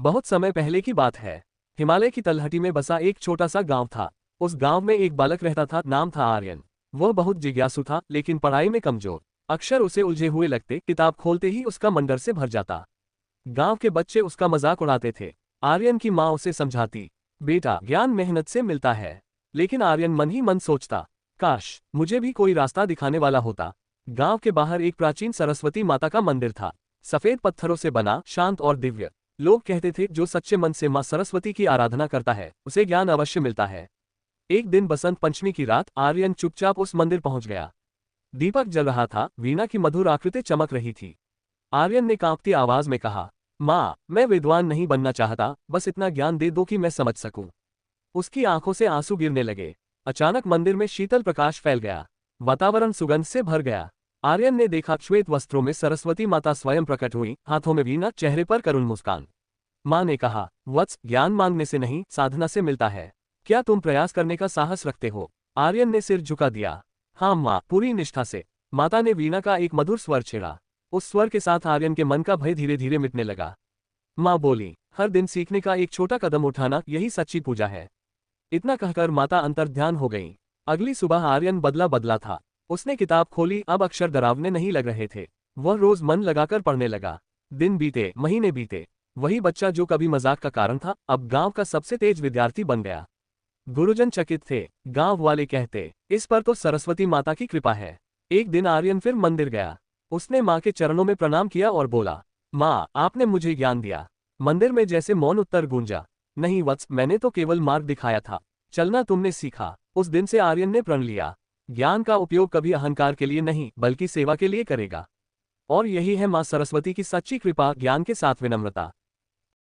बहुत समय पहले की बात है। हिमालय की तलहटी में बसा एक छोटा सा गांव था। उस गांव में एक बालक रहता था, नाम था आर्यन। वह बहुत जिज्ञासु था, लेकिन पढ़ाई में कमजोर। अक्षर उसे उलझे हुए लगते, किताब खोलते ही उसका मन डर से भर जाता। गांव के बच्चे उसका मजाक उड़ाते थे। आर्यन की माँ उसे समझाती, बेटा ज्ञान मेहनत से मिलता है। लेकिन आर्यन मन ही मन सोचता, काश मुझे भी कोई रास्ता दिखाने वाला होता। गांव के बाहर एक प्राचीन सरस्वती माता का मंदिर था। सफेद पत्थरों से बना, शांत और दिव्य। लोग कहते थे, जो सच्चे मन से मां सरस्वती की आराधना करता है उसे ज्ञान अवश्य मिलता है। एक दिन बसंत पंचमी की रात आर्यन चुपचाप उस मंदिर पहुंच गया। दीपक जल रहा था, वीणा की मधुर आकृति चमक रही थी। आर्यन ने कांपती आवाज में कहा, माँ मैं विद्वान नहीं बनना चाहता, बस इतना ज्ञान दे दो कि मैं समझ सकूं। उसकी आंखों से आंसू गिरने लगे। अचानक मंदिर में शीतल प्रकाश फैल गया। वातावरण सुगंध से भर गया। आर्यन ने देखा, श्वेत वस्त्रों में सरस्वती माता स्वयं प्रकट हुई, हाथों में वीणा, चेहरे पर करुण मुस्कान। माँ ने कहा, वत्स ज्ञान मांगने से नहीं, साधना से मिलता है। क्या तुम प्रयास करने का साहस रखते हो? आर्यन ने सिर झुका दिया। हाँ माँ, पूरी निष्ठा से। माता ने वीणा का एक मधुर स्वर छेड़ा। उस स्वर के साथ आर्यन के मन का भय धीरे धीरे मिटने लगा। माँ बोली, हर दिन सीखने का एक छोटा कदम उठाना, यही सच्ची पूजा है। इतना कहकर माता अंतर्ध्यान हो गई। अगली सुबह आर्यन बदला बदला था। उसने किताब खोली, अब अक्षर डरावने नहीं लग रहे थे। वह रोज मन लगाकर पढ़ने लगा। दिन बीते, महीने बीते। वही बच्चा जो कभी मजाक का कारण था, अब गांव का सबसे तेज विद्यार्थी बन गया। गुरुजन चकित थे। गांव वाले कहते, इस पर तो सरस्वती माता की कृपा है। एक दिन आर्यन फिर मंदिर गया। उसने माँ के चरणों में प्रणाम किया और बोला, माँ आपने मुझे ज्ञान दिया। मंदिर में जैसे मौन उत्तर गूंजा, नहीं वत्स, मैंने तो केवल मार्ग दिखाया था, चलना तुमने सीखा। उस दिन से आर्यन ने प्रण लिया, ज्ञान का उपयोग कभी अहंकार के लिए नहीं, बल्कि सेवा के लिए करेगा। और यही है माँ सरस्वती की सच्ची कृपा, ज्ञान के साथ विनम्रता।